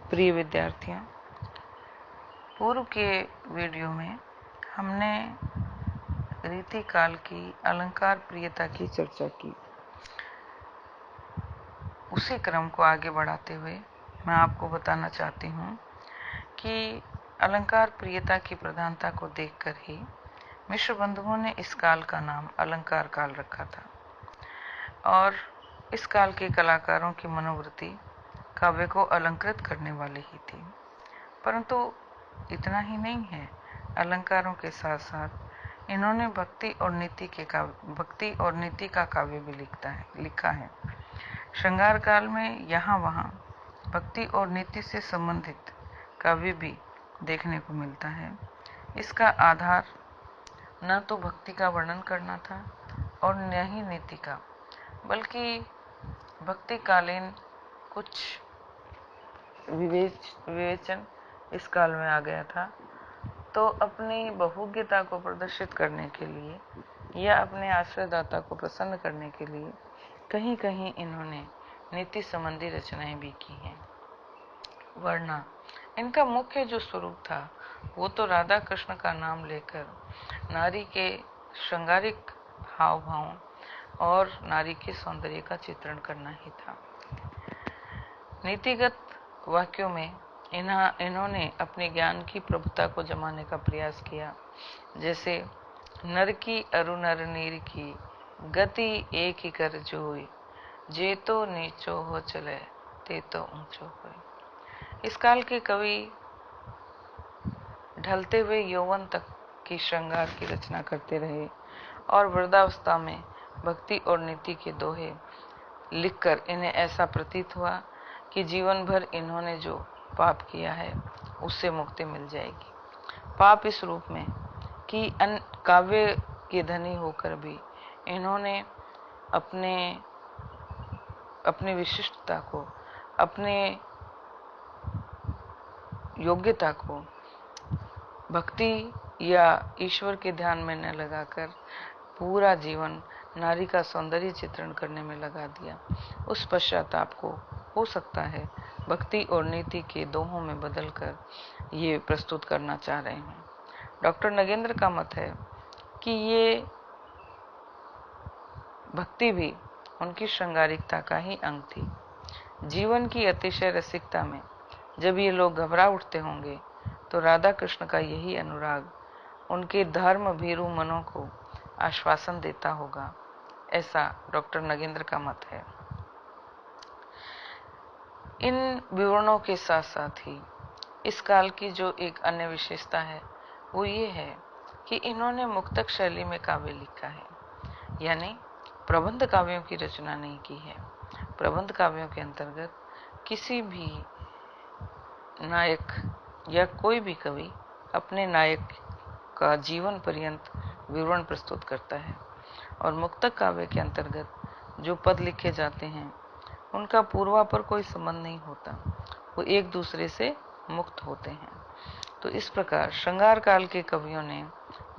प्रिय विद्यार्थियों, पूर्व के वीडियो में हमने रीति काल की अलंकार प्रियता की चर्चा की। उसी क्रम को आगे बढ़ाते हुए मैं आपको बताना चाहती हूँ कि अलंकार प्रियता की प्रधानता को देखकर ही मिश्र बंधुओं ने इस काल का नाम अलंकार काल रखा था और इस काल के कलाकारों की मनोवृत्ति काव्य को अलंकृत करने वाली ही थी। परंतु इतना ही नहीं है, अलंकारों के साथ साथ इन्होंने भक्ति और नीति का काव्य भी लिखा है। श्रृंगार काल में यहाँ वहाँ भक्ति और नीति से संबंधित काव्य भी देखने को मिलता है। इसका आधार न तो भक्ति का वर्णन करना था और न ही नीति का, बल्कि भक्ति कालीन कुछ विवेचन इस काल में आ गया था। तो अपनी बहुज्ञता को प्रदर्शित करने के लिए या अपने आश्रयदाता को प्रसन्न करने के लिए कहीं कहीं इन्होंने नीति संबंधी रचनाएं भी की हैं। वरना इनका मुख्य जो स्वरूप था वो तो राधा कृष्ण का नाम लेकर नारी के श्रृंगारिक हाव भाव और नारी के सौंदर्य का चित्रण करना ही था। नीतिगत वाक्यों में इन्होंने अपने ज्ञान की प्रभुता को जमाने का प्रयास किया। जैसे नर की अरु नर नीर की गति एक ही कर जोई, जे तो नीचो हो चले ते तो ऊंचो हो। इस काल के कवि ढलते हुए यौवन तक की श्रृंगार की रचना करते रहे और वृद्धावस्था में भक्ति और नीति के दोहे लिखकर इन्हें ऐसा प्रतीत हुआ कि जीवन भर इन्होंने जो पाप किया है उससे मुक्ति मिल जाएगी। पाप इस रूप में कि काव्य के धनी होकर भी इन्होंने अपनी विशिष्टता को, अपने योग्यता को भक्ति या ईश्वर के ध्यान में न लगाकर पूरा जीवन नारी का सौंदर्य चित्रण करने में लगा दिया। उस पश्चाताप को हो सकता है भक्ति और नीति के दोहों में बदलकर ये प्रस्तुत करना चाह रहे हैं। डॉक्टर नगेंद्र का मत है कि ये भक्ति भी उनकी श्रृंगारिकता का ही अंग थी। जीवन की अतिशय रसिकता में जब ये लोग घबरा उठते होंगे तो राधा कृष्ण का यही अनुराग उनके धर्म भीरू मनों को आश्वासन देता होगा, ऐसा डॉक्टर नगेंद्र का मत है। इन विवरणों के साथ साथ ही इस काल की जो एक अन्य विशेषता है वो ये है कि इन्होंने मुक्तक शैली में काव्य लिखा है, यानी प्रबंध काव्यों की रचना नहीं की है। प्रबंध काव्यों के अंतर्गत किसी भी नायक या कोई भी कवि अपने नायक का जीवन पर्यंत विवरण प्रस्तुत करता है और मुक्तक काव्य के अंतर्गत जो पद लिखे जाते हैं उनका पूर्वापर कोई संबंध नहीं होता, वो एक दूसरे से मुक्त होते हैं। तो इस प्रकार श्रृंगार काल के कवियों ने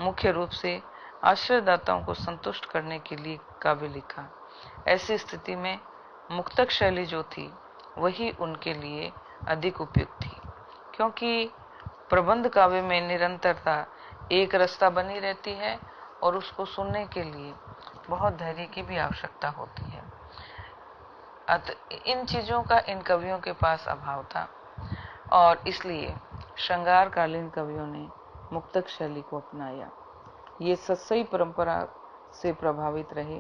मुख्य रूप से आश्रयदाताओं को संतुष्ट करने के लिए काव्य लिखा। ऐसी स्थिति में मुक्तक शैली जो थी वही उनके लिए अधिक उपयुक्त थी, क्योंकि प्रबंध काव्य में निरंतरता एक रस्ता बनी रहती है और उसको सुनने के लिए बहुत धैर्य की भी आवश्यकता होती है। इन चीजों का इन कवियों के पास अभाव था और इसलिए श्रृंगार कालीन कवियों ने मुक्तक शैली को अपनाया। ये सत्सई परंपरा से प्रभावित रहे